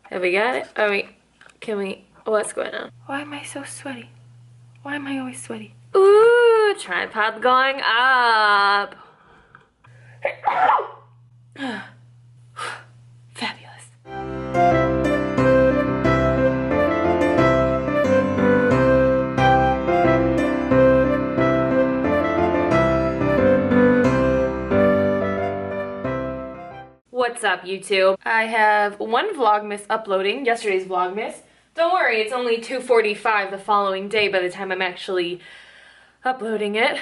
Have we got it? Oh wait, can we, what's going on? Why am I so sweaty? Why am I always sweaty? Ooh, tripod going up. Fabulous. What's up, YouTube? I have one Vlogmas uploading, yesterday's Vlogmas. Don't worry, it's only 2:45 the following day by the time I'm actually uploading it.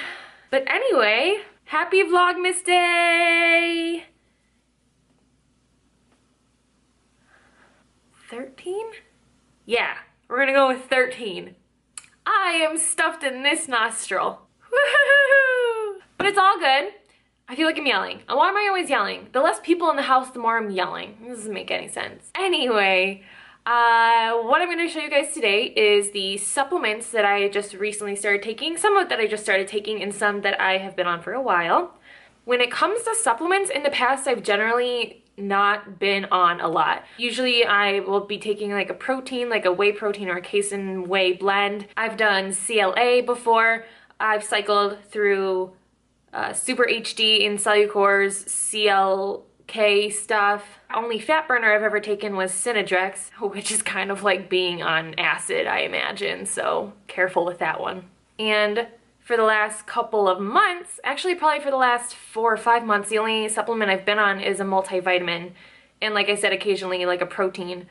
But anyway, happy Vlogmas Day! 13? Yeah, we're gonna go with 13. I am stuffed in this nostril. Woohoo! But it's all good. I feel like I'm yelling. And why am I always yelling? The less people in the house, the more I'm yelling. This doesn't make any sense. Anyway, what I'm going to show you guys today is the supplements that I just recently started taking. Some of that I just started taking and some that I have been on for a while. When it comes to supplements, in the past I've generally not been on a lot. Usually I will be taking like a protein, like a whey protein or a casein whey blend. I've done CLA before. I've cycled through Super HD in Cellucor's CLK stuff. Only fat burner I've ever taken was Synadrex, which is kind of like being on acid, I imagine, so careful with that one. And for the last couple of months, actually probably for the last 4 or 5 months, the only supplement I've been on is a multivitamin, and like I said, occasionally like a protein,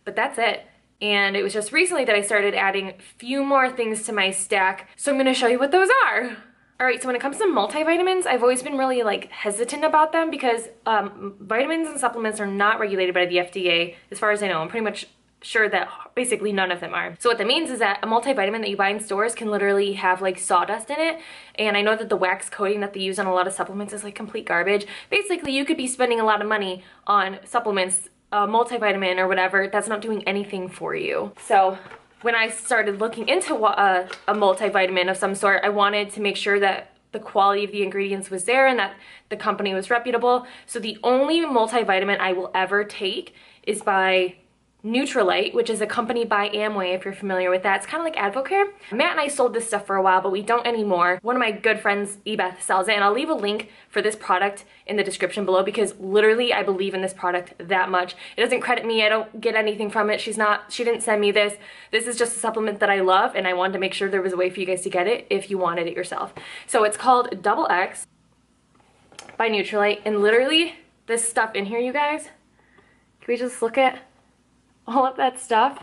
but that's it. And it was just recently that I started adding a few more things to my stack, so I'm gonna show you what those are. Alright, so when it comes to multivitamins, I've always been really like hesitant about them because vitamins and supplements are not regulated by the FDA as far as I know. I'm pretty much sure that basically none of them are. So what that means is that a multivitamin that you buy in stores can literally have like sawdust in it, and I know that the wax coating that they use on a lot of supplements is like complete garbage. Basically, you could be spending a lot of money on supplements, multivitamin or whatever, that's not doing anything for you. So when I started looking into a multivitamin of some sort, I wanted to make sure that the quality of the ingredients was there and that the company was reputable. So the only multivitamin I will ever take is by Nutrilite, which is a company by Amway, if you're familiar with that. It's kind of like Advocare. Matt and I sold this stuff for a while, but we don't anymore. One of my good friends, Ebeth, sells it, and I'll leave a link for this product in the description below because literally I believe in this product that much. It doesn't credit me. I don't get anything from it. She didn't send me this. This is just a supplement that I love, and I wanted to make sure there was a way for you guys to get it if you wanted it yourself. So it's called Double X by Nutrilite, and literally this stuff in here, you guys, can we just look at all of that stuff?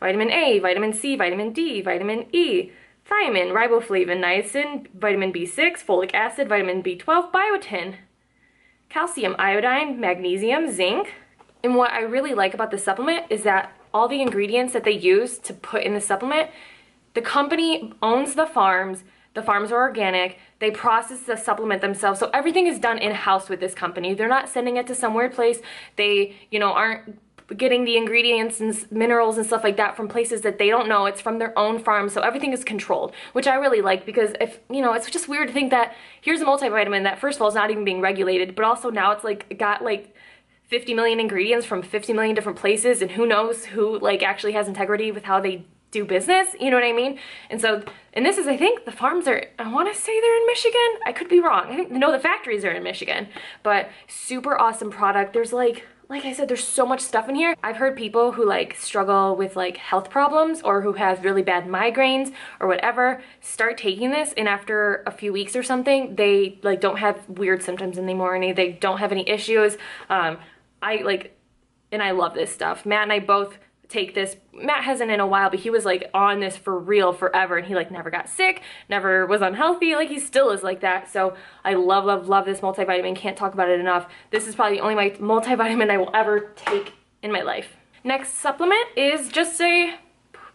Vitamin A, vitamin C, vitamin D, vitamin E, thiamine, riboflavin, niacin, vitamin B6, folic acid, vitamin B12, biotin, calcium, iodine, magnesium, zinc. And what I really like about this supplement is that all the ingredients that they use to put in the supplement, the company owns the farms. The farms are organic. They process the supplement themselves. So everything is done in-house with this company. They're not sending it to some weird place. They, aren't getting the ingredients and minerals and stuff like that from places that they don't know. It's from their own farms. So everything is controlled, which I really like because if, it's just weird to think that here's a multivitamin that first of all is not even being regulated, but also now it's like got like 50 million ingredients from 50 million different places, and who knows who like actually has integrity with how they do business, you know what I mean? And so, and this is, I think the farms are, I want to say they're in Michigan. I could be wrong. I think, no, the factories are in Michigan, but super awesome product. There's like I said, there's so much stuff in here. I've heard people who like struggle with like health problems or who have really bad migraines or whatever, start taking this, and after a few weeks or something, they like don't have weird symptoms anymore, and they don't have any issues. And I love this stuff. Matt and I both take this. Matt hasn't in a while, but he was like on this for real forever, and he like never got sick, never was unhealthy, like he still is like that. So I love, love, love this multivitamin. Can't talk about it enough. This is probably the only multivitamin I will ever take in my life. Next supplement is just a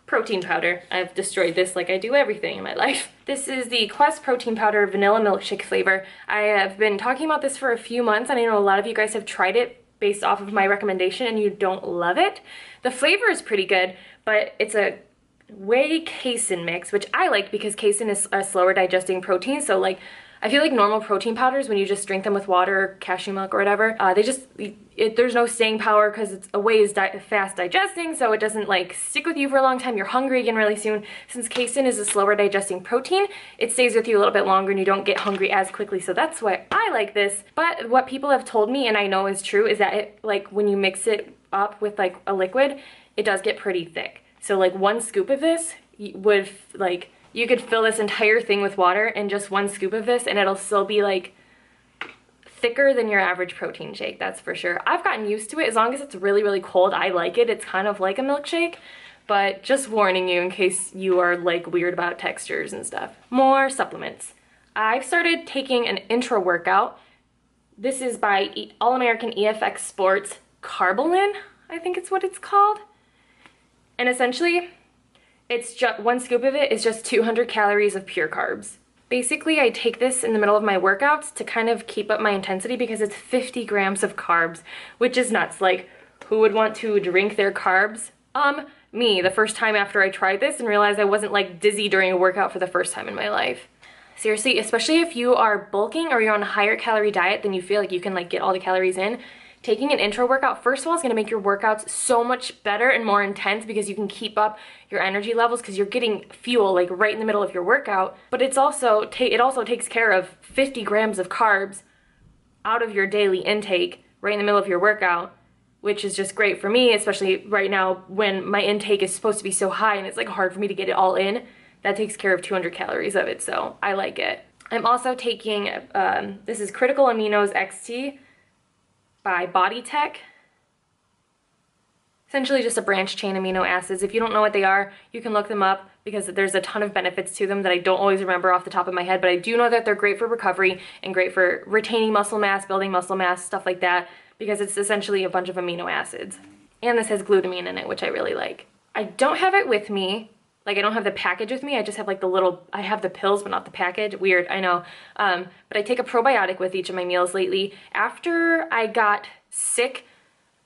protein powder. I've destroyed this like I do everything in my life. This is the Quest protein powder vanilla milkshake flavor. I have been talking about this for a few months, and I know a lot of you guys have tried it based off of my recommendation and you don't love it. The flavor is pretty good, but it's a whey casein mix, which I like because casein is a slower digesting protein, so like I feel like normal protein powders, when you just drink them with water or cashew milk or whatever, there's no staying power because it's a way is fast digesting, so it doesn't like stick with you for a long time. You're hungry again really soon. Since casein is a slower digesting protein, it stays with you a little bit longer and you don't get hungry as quickly. So that's why I like this. But what people have told me, and I know is true, is that it, like when you mix it up with like a liquid, it does get pretty thick. So like one scoop of this would like, you could fill this entire thing with water and just one scoop of this and it'll still be like thicker than your average protein shake, that's for sure. I've gotten used to it. As long as it's really, really cold, I like it. It's kind of like a milkshake, but just warning you in case you are like weird about textures and stuff. More supplements. I've started taking an Intra-workout. This is by All-American EFX Sports Carbolin, I think it's what it's called. And essentially, it's just one scoop of it is just 200 calories of pure carbs. Basically, I take this in the middle of my workouts to kind of keep up my intensity because it's 50 grams of carbs, which is nuts. Like, who would want to drink their carbs? Me, the first time after I tried this and realized I wasn't like dizzy during a workout for the first time in my life. Seriously, especially if you are bulking or you're on a higher calorie diet than you feel like you can like get all the calories in, taking an intro workout, first of all, is gonna make your workouts so much better and more intense because you can keep up your energy levels because you're getting fuel like right in the middle of your workout. But it also takes care of 50 grams of carbs out of your daily intake right in the middle of your workout, which is just great for me, especially right now when my intake is supposed to be so high and it's like hard for me to get it all in. That takes care of 200 calories of it, so I like it. I'm also taking, this is Critical Aminos XT by Body Tech. Essentially just a branch chain amino acids. If you don't know what they are, you can look them up because there's a ton of benefits to them that I don't always remember off the top of my head, but I do know that they're great for recovery and great for retaining muscle mass, building muscle mass, stuff like that, because it's essentially a bunch of amino acids. And this has glutamine in it, which I really like. I don't have it with me. Like, I don't have the package with me. I just have like the little, I have the pills, but not the package. Weird, I know. But I take a probiotic with each of my meals lately. After I got sick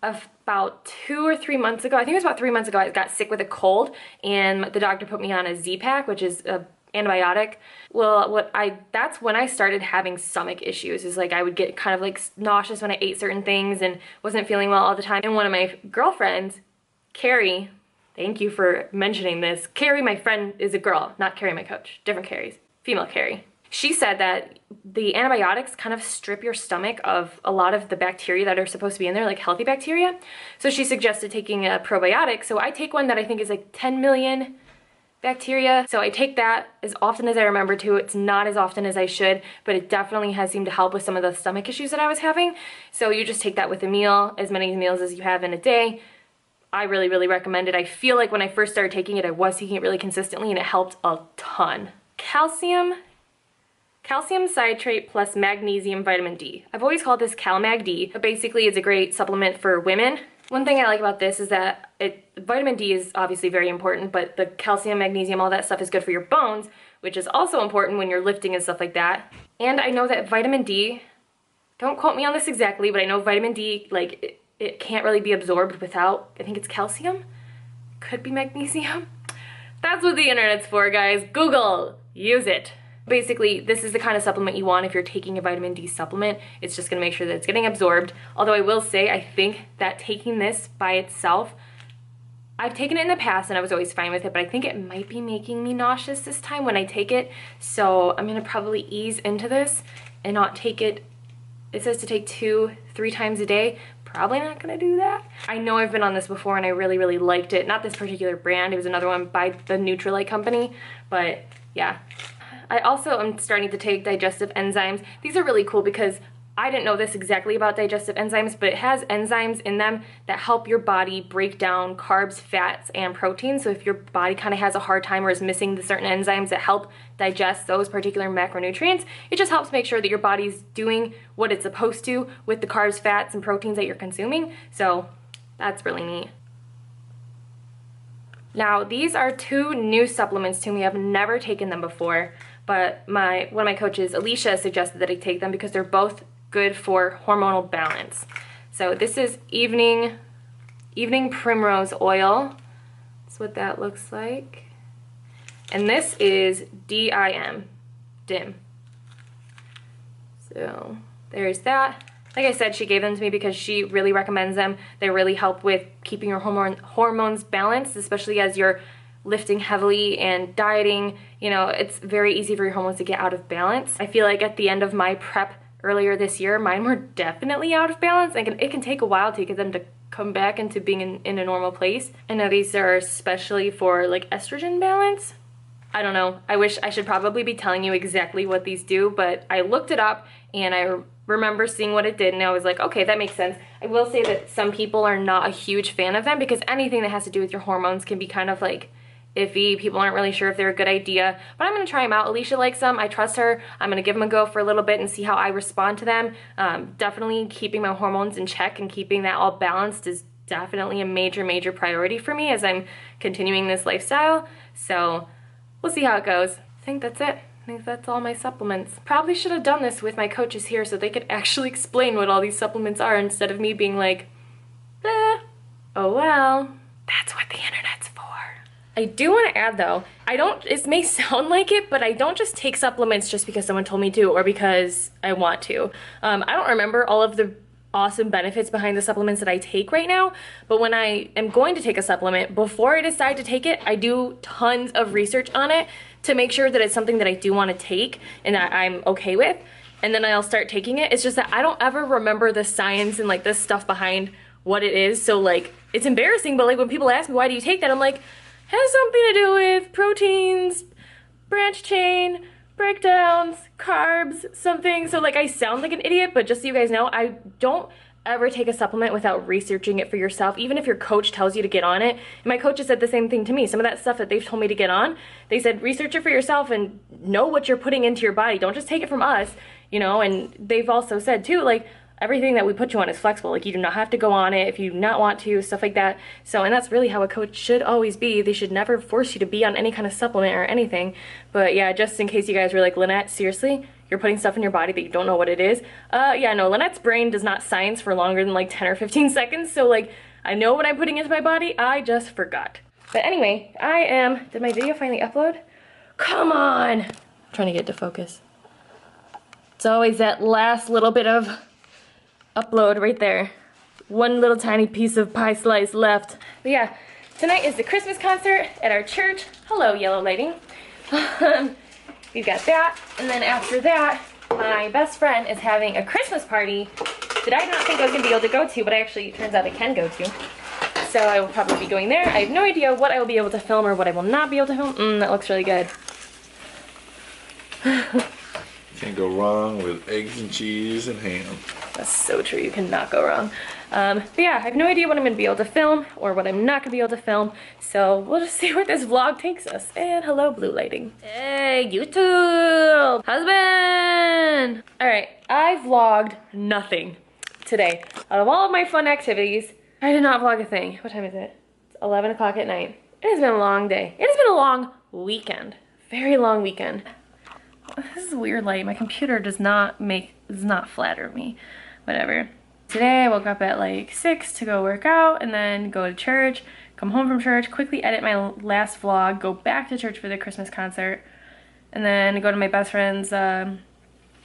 about 2 or 3 months ago, I think it was about 3 months ago, I got sick with a cold and the doctor put me on a Z-Pak, which is a antibiotic. Well, that's when I started having stomach issues. Is like I would get kind of like nauseous when I ate certain things and wasn't feeling well all the time. And one of my girlfriends, Carrie, thank you for mentioning this. Carrie, my friend, is a girl, not Carrie, my coach. Different Carries. Female Carrie. She said that the antibiotics kind of strip your stomach of a lot of the bacteria that are supposed to be in there, like healthy bacteria. So she suggested taking a probiotic. So I take one that I think is like 10 million bacteria. So I take that as often as I remember to. It's not as often as I should, but it definitely has seemed to help with some of the stomach issues that I was having. So you just take that with a meal, as many meals as you have in a day. I really, really recommend it. I feel like when I first started taking it, I was taking it really consistently and it helped a ton. Calcium citrate plus magnesium vitamin D. I've always called this CalMag D, but basically it's a great supplement for women. One thing I like about this is that vitamin D is obviously very important, but the calcium, magnesium, all that stuff is good for your bones, which is also important when you're lifting and stuff like that. And I know that vitamin D, don't quote me on this exactly, but I know vitamin D, like, it can't really be absorbed without, I think it's calcium? Could be magnesium? That's what the internet's for, guys. Google, use it. Basically, this is the kind of supplement you want if you're taking a vitamin D supplement. It's just gonna make sure that it's getting absorbed. Although I will say, I think that taking this by itself, I've taken it in the past and I was always fine with it, but I think it might be making me nauseous this time when I take it. So I'm gonna probably ease into this and not take it. It says to take 2-3 times a day. Probably not gonna do that. I know I've been on this before and I really, really liked it. Not this particular brand, it was another one by the Nutrilite company, but yeah. I also am starting to take digestive enzymes. These are really cool because I didn't know this exactly about digestive enzymes, but it has enzymes in them that help your body break down carbs, fats, and proteins. So if your body kind of has a hard time or is missing the certain enzymes that help digest those particular macronutrients, it just helps make sure that your body's doing what it's supposed to with the carbs, fats, and proteins that you're consuming. So that's really neat. Now, these are 2 new supplements to me. I've never taken them before, but one of my coaches, Alicia, suggested that I take them because they're both good for hormonal balance. So this is evening primrose oil. That's what that looks like. And this is DIM. So there's that. Like I said, she gave them to me because she really recommends them. They really help with keeping your hormones balanced, especially as you're lifting heavily and dieting. You know, it's very easy for your hormones to get out of balance. I feel like at the end of my prep earlier this year, mine were definitely out of balance. It can take a while to get them to come back into being in a normal place. I know these are especially for like estrogen balance. I don't know. I wish I should probably be telling you exactly what these do, but I looked it up and I remember seeing what it did and I was like, okay, that makes sense. I will say that some people are not a huge fan of them because anything that has to do with your hormones can be kind of like iffy. People aren't really sure if they're a good idea, but I'm gonna try them out. Alicia likes them. I trust her. I'm gonna give them a go for a little bit and see how I respond to them. Definitely keeping my hormones in check and keeping that all balanced is definitely a major priority for me as I'm continuing this lifestyle. So we'll see how it goes. I think that's it. I think that's all my supplements. Probably should have done this with my coaches here so they could actually explain what all these supplements are instead of me being like, eh, oh well, that's what the internet's for. I do want to add though, it may sound like it, but I don't just take supplements just because someone told me to or because I want to. I don't remember all of the awesome benefits behind the supplements that I take right now, but when I am going to take a supplement, before I decide to take it, I do tons of research on it to make sure that it's something that I do want to take and that I'm okay with, and then I'll start taking it. It's just that I don't ever remember the science and like the stuff behind what it is, so like it's embarrassing, but like when people ask me why do you take that, I'm like, has something to do with proteins, branch chain, breakdowns, carbs, something. So like I sound like an idiot, but just so you guys know, I don't ever take a supplement without researching it for yourself, even if your coach tells you to get on it. And my coach has said the same thing to me. Some of that stuff that they've told me to get on, they said research it for yourself and know what you're putting into your body. Don't just take it from us, you know. And they've also said too, like, everything that we put you on is flexible. Like, you do not have to go on it if you do not want to, stuff like that. So, and that's really how a coach should always be. They should never force you to be on any kind of supplement or anything. But yeah, just in case you guys were like, Lynette, seriously? You're putting stuff in your body that you don't know what it is? Yeah, no, Lynette's brain does not science for longer than like 10 or 15 seconds. So like, I know what I'm putting into my body, I just forgot. But anyway, did my video finally upload? Come on! I'm trying to get to focus. It's always that last little bit of upload right there. One little tiny piece of pie slice left. But yeah, tonight is the Christmas concert at our church. Hello, yellow lighting. We've got that, and then after that, my best friend is having a Christmas party that I did not think I was going to be able to go to, but it turns out I can go to. So I will probably be going there. I have no idea what I will be able to film or what I will not be able to film. That looks really good. Can't go wrong with eggs and cheese and ham. That's so true, you cannot go wrong. But yeah, I have no idea what I'm going to be able to film or what I'm not going to be able to film. So we'll just see where this vlog takes us. And hello, blue lighting. Hey, YouTube! Husband! Alright, I vlogged nothing today. Out of all of my fun activities, I did not vlog a thing. What time is it? It's 11 o'clock at night. It has been a long day. It has been a long weekend. Very long weekend. This is weird light. My computer does not flatter me. Whatever. Today I woke up at like 6 to go work out and then go to church, come home from church, quickly edit my last vlog, go back to church for the Christmas concert, and then go to my best friend's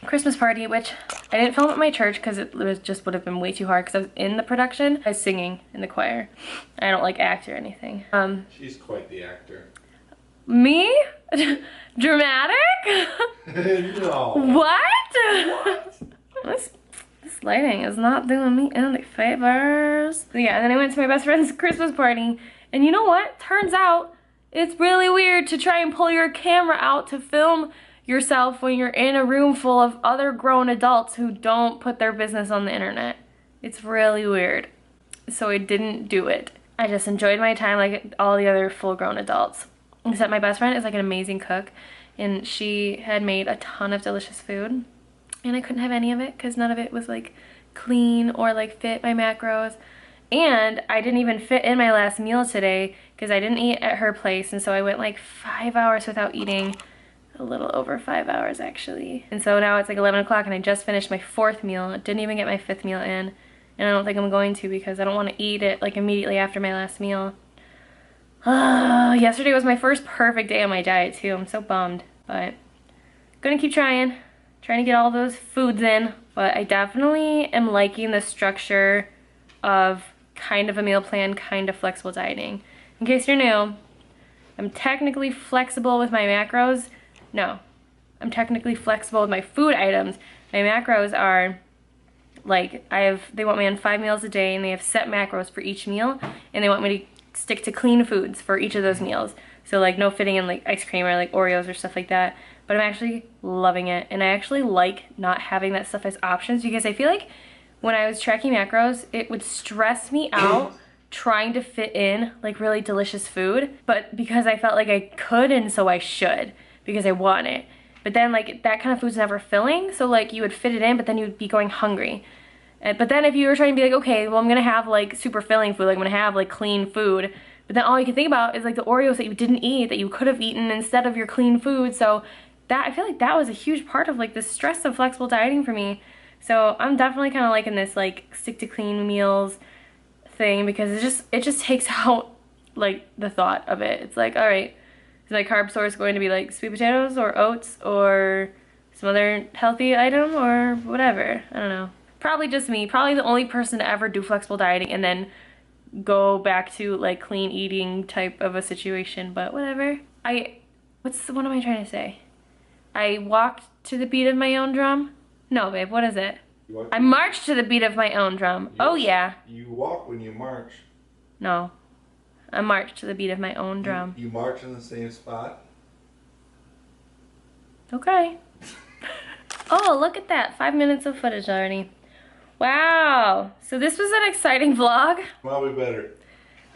Christmas party, which I didn't film at my church because it just would have been way too hard because I was in the production. I was singing in the choir. I don't like act or anything. She's quite the actor. Me? Dramatic? No. What? This lighting is not doing me any favors. So yeah, and then I went to my best friend's Christmas party, and you know what? Turns out it's really weird to try and pull your camera out to film yourself when you're in a room full of other grown adults who don't put their business on the internet. It's really weird. So I didn't do it. I just enjoyed my time like all the other full-grown adults. Except my best friend is like an amazing cook, and she had made a ton of delicious food, and I couldn't have any of it because none of it was like clean or like fit my macros. And I didn't even fit in my last meal today because I didn't eat at her place, and so I went like 5 hours without eating. A little over 5 hours actually. And so now it's like 11 o'clock and I just finished my 4th meal. Didn't even get my 5th meal in, and I don't think I'm going to because I don't want to eat it like immediately after my last meal. Yesterday was my first perfect day on my diet too. I'm so bummed, but gonna keep trying. trying to get all those foods in, but I definitely am liking the structure of kind of a meal plan, kind of flexible dieting. In case you're new, I'm technically flexible with my macros. No, I'm technically flexible with my food items. My macros are like, they want me on 5 meals a day, and they have set macros for each meal, and they want me to stick to clean foods for each of those meals. So like no fitting in like ice cream or like Oreos or stuff like that. But I'm actually loving it, and I actually like not having that stuff as options, because I feel like when I was tracking macros, it would stress me out trying to fit in like really delicious food, but because I felt like I could, and so I should, because I want it. But then like that kind of food's never filling, so like you would fit it in, but then you'd be going hungry. But then if you were trying to be like, okay, well I'm gonna have like super filling food, like I'm gonna have like clean food, but then all you can think about is like the Oreos that you didn't eat that you could have eaten instead of your clean food. So that, I feel like that was a huge part of like the stress of flexible dieting for me. So I'm definitely kind of liking this like stick to clean meals thing, because it just takes out like the thought of it. It's like, all right, is my carb source going to be like sweet potatoes or oats or some other healthy item or whatever? I don't know. Probably just me. Probably the only person to ever do flexible dieting and then go back to like clean eating type of a situation, but whatever. What am I trying to say? I walked to the beat of my own drum? No, babe, what is it? I marched to the beat of my own drum. Yes, oh yeah. You walk when you march. No. I marched to the beat of my own drum. You march in the same spot? Okay. Oh, look at that. 5 minutes of footage already. Wow. So this was an exciting vlog. Probably better.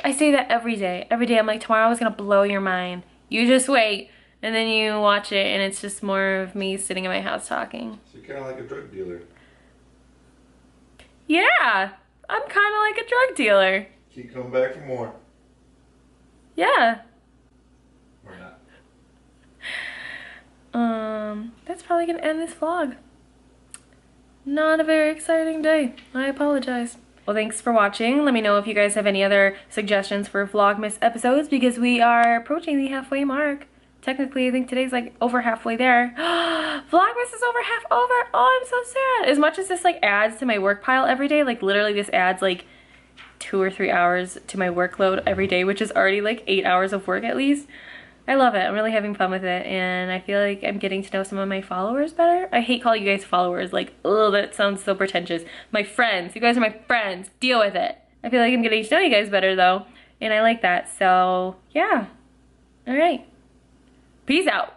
I say that every day. Every day I'm like, tomorrow is going to blow your mind. You just wait. And then you watch it and it's just more of me sitting in my house talking. So you're kind of like a drug dealer. Yeah. I'm kind of like a drug dealer. Keep coming back for more. Yeah. Or not. That's probably gonna end this vlog. Not a very exciting day. I apologize. Well, thanks for watching. Let me know if you guys have any other suggestions for Vlogmas episodes, because we are approaching the halfway mark. Technically, I think today's like over halfway there. Vlogmas is over half over. Oh, I'm so sad. As much as this like adds to my work pile every day, like literally this adds like 2 or 3 hours to my workload every day, which is already like 8 hours of work at least. I love it. I'm really having fun with it, and I feel like I'm getting to know some of my followers better. I hate calling you guys followers. Like, oh, that sounds so pretentious. My friends. You guys are my friends. Deal with it. I feel like I'm getting to know you guys better though, and I like that. So, yeah. All right. Peace out.